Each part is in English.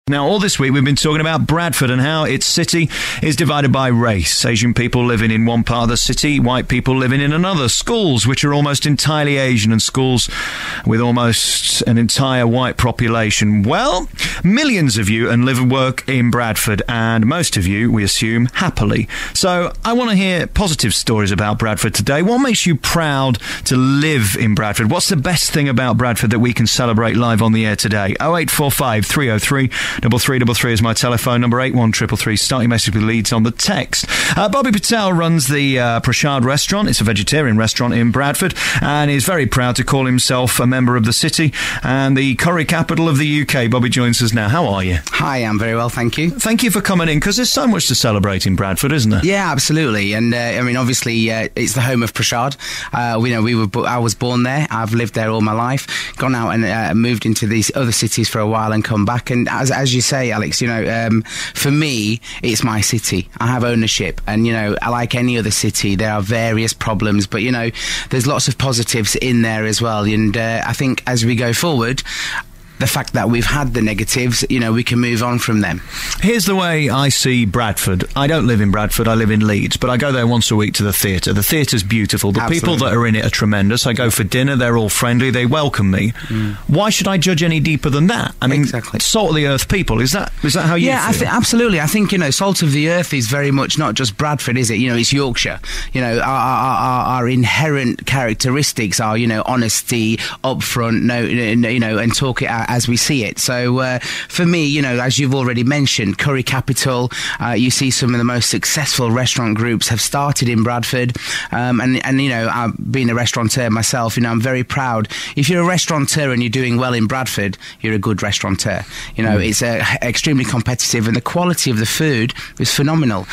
Now, all this week we've been talking about Bradford and how its city is divided by race. Asian people living in one part of the city, white people living in another. Schools which are almost entirely Asian and schools with almost an entire white population. Well, millions of you and live and work in Bradford, and most of you, we assume, happily. So I want to hear positive stories about Bradford today. What makes you proud to live in Bradford? What's the best thing about Bradford that we can celebrate live on the air today? 0845 303 3333 is my telephone number. 81333. Start your message with leads on the text. Bobby Patel runs the Prashad restaurant. It's a vegetarian restaurant in Bradford, and is very proud to call himself a member of the city and the curry capital of the UK. Bobby joins us now. How are you? Hi, I'm very well, thank you. Thank you for coming in, because there's so much to celebrate in Bradford, isn't there? Yeah, absolutely. And I mean, obviously, it's the home of Prashad. I was born there. I've lived there all my life. Gone out and moved into these other cities for a while and come back. And as you say, Alex, for me, it's my city. I have ownership, and like any other city, there are various problems, but there's lots of positives in there as well. And I think as we go forward, the fact that we've had the negatives, we can move on from them. Here's the way I see Bradford. I don't live in Bradford, I live in Leeds, but I go there once a week to the theatre. The theatre's beautiful. The Absolutely. people that are in it are tremendous. I go for dinner, they're all friendly, they welcome me. Why should I judge any deeper than that? I mean, Exactly. salt of the earth people, is that how you feel? Absolutely. I think, salt of the earth is very much not just Bradford, is it? It's Yorkshire. Our inherent characteristics are, honesty, upfront, and talk it out as we see it. So for me, as you've already mentioned, curry capital, you see some of the most successful restaurant groups have started in Bradford, and being a restaurateur myself, I'm very proud. If you're a restaurateur and you're doing well in Bradford, you're a good restaurateur. It's extremely competitive, and the quality of the food is phenomenal.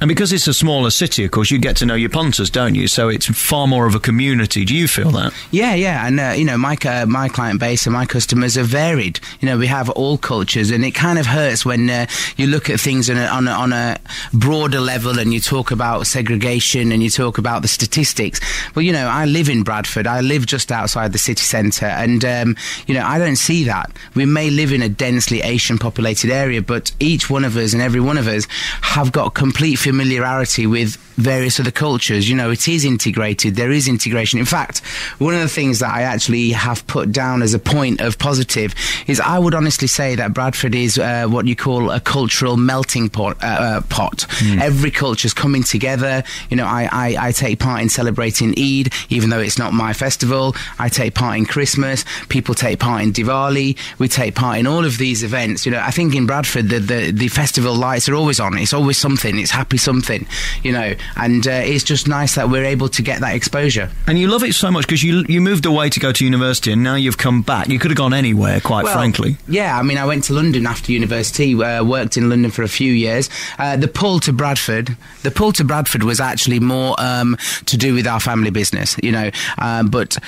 And because it's a smaller city, of course, you get to know your punters, don't you? So it's far more of a community. Do you feel that? Yeah. And, my client base and my customers are varied. We have all cultures, and it kind of hurts when you look at things on a broader level, and you talk about segregation and you talk about the statistics. Well, I live in Bradford. I live just outside the city centre, and, I don't see that. We may live in a densely Asian populated area, but each one of us and every one of us have got complete familiarity with various other cultures. It is integrated. There is integration. In fact, one of the things that I actually have put down as a point of positive is I would honestly say that Bradford is what you call a cultural melting pot. Every culture's coming together. I take part in celebrating Eid, even though it's not my festival. I take part in Christmas. People take part in Diwali. We take part in all of these events. I think in Bradford the festival lights are always on. It's always something. It's happy something, and it's just nice that we're able to get that exposure. And you love it so much because you moved away to go to university, and now you've come back. You could have gone anywhere, quite frankly. Yeah, I mean, I went to London after university, worked in London for a few years. The pull to Bradford was actually more to do with our family business, but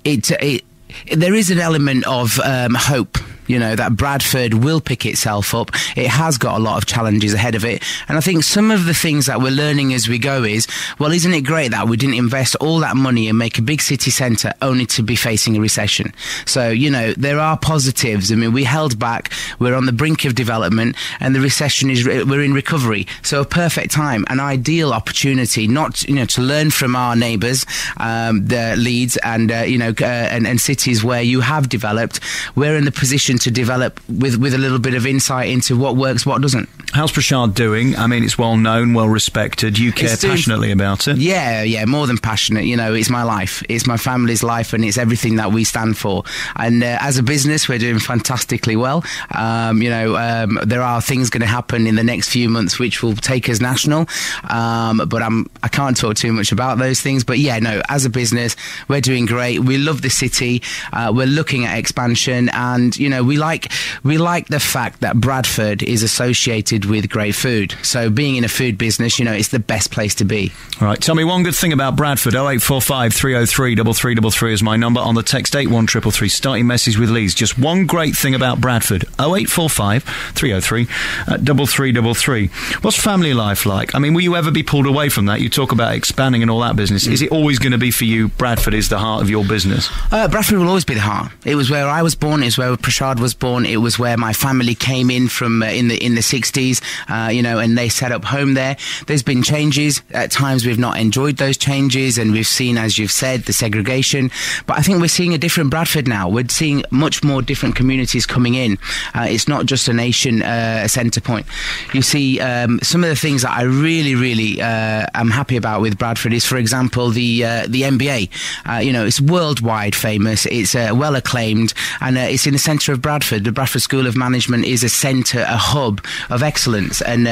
there is an element of hope. That Bradford will pick itself up. It has got a lot of challenges ahead of it. And I think some of the things that we're learning as we go is, well, isn't it great that we didn't invest all that money and make a big city centre only to be facing a recession? So, there are positives. I mean, we held back. We're on the brink of development, and the recession we're in recovery. So a perfect time, an ideal opportunity, not, to learn from our neighbours, the Leeds and, and cities where you have developed. We're in the position to develop with a little bit of insight into what works, what doesn't. How's Prashad doing? I mean, it's well known, well respected. You care passionately about it. Yeah, more than passionate. It's my life. It's my family's life, and it's everything that we stand for. And as a business, we're doing fantastically well. There are things going to happen in the next few months which will take us national. But I can't talk too much about those things. But as a business, we're doing great. We love the city. We're looking at expansion, and we like the fact that Bradford is associated made with great food. So being in a food business, it's the best place to be. All right, tell me one good thing about Bradford. 0845 303 3333 is my number. On the text 81333. Start your message with Lee's. Just one great thing about Bradford. 0845 303 3333. What's family life like? I mean, will you ever be pulled away from that? You talk about expanding and all that business. Is it always going to be for you, Bradford is the heart of your business? Bradford will always be the heart. It was where I was born. It was where Prashad was born. It was where my family came in from in the 60s, and they set up home there. There's been changes. At times we've not enjoyed those changes, and we've seen, as you've said, the segregation. But I think we're seeing a different Bradford now. We're seeing much more different communities coming in. It's not just a nation centre point. You see, some of the things that I really am happy about with Bradford is, for example, the MBA. It's worldwide famous. It's well acclaimed, and it's in the centre of Bradford. The Bradford School of Management is a centre, a hub of excellence, and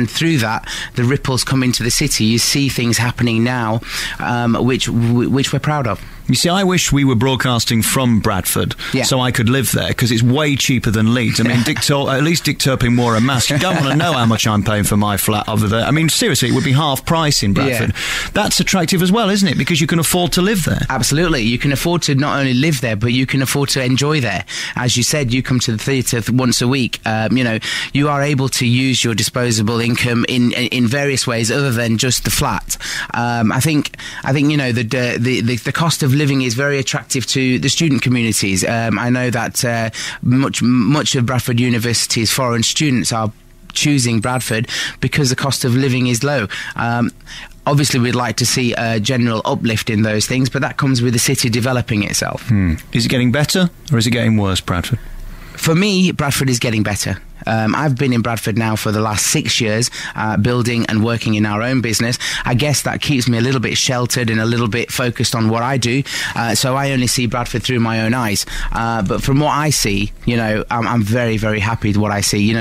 through that, the ripples come into the city. You see things happening now, which we're proud of. You see, I wish we were broadcasting from Bradford so I could live there, because it's way cheaper than Leeds. I mean, at least Dick Turpin wore a mask. You don't want to know how much I'm paying for my flat over there. I mean, seriously, it would be half price in Bradford. Yeah. That's attractive as well, isn't it? Because you can afford to live there. Absolutely. You can afford to not only live there, but you can afford to enjoy there. As you said, you come to the theatre once a week. You are able to use your disposable income in various ways other than just the flat. I think the cost of living is very attractive to the student communities. I know that much of Bradford University's foreign students are choosing Bradford because the cost of living is low. Obviously, we'd like to see a general uplift in those things, but that comes with the city developing itself. Is it getting better, or is it getting worse, Bradford? For me, Bradford is getting better. I've been in Bradford now for the last 6 years, building and working in our own business. I guess that keeps me a little bit sheltered and a little bit focused on what I do. So I only see Bradford through my own eyes. But from what I see, I'm very, very happy with what I see.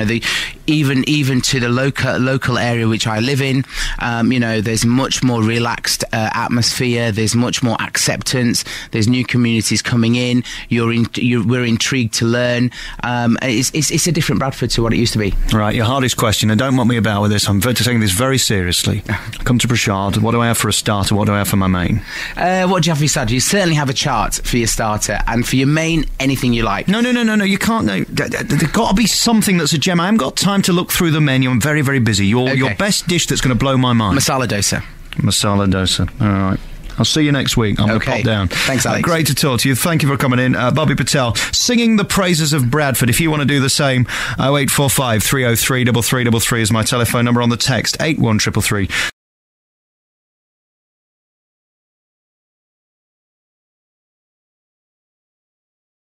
Even to the local area which I live in, there's much more relaxed atmosphere. There's much more acceptance. There's new communities coming in. We're intrigued to learn. It's a different Bradford to what it used to be. Right, your hardest question, and don't muck me about with this. I'm taking this very seriously. Come to Prashad. What do I have for a starter? What do I have for my main? What do you have for your starter? You certainly have a chart for your starter, and for your main, anything you like. No. You can't. No, there's got to be something that's a gem. I haven't got time to look through the menu. I'm very, very busy. Your best dish that's going to blow my mind. Masala dosa. Masala dosa. All right. I'll see you next week. I'm going to pop down. Thanks, Alex. Great to talk to you. Thank you for coming in. Bobby Patel, singing the praises of Bradford. If you want to do the same, 0845 303 3333 is my telephone number. On the text 81333.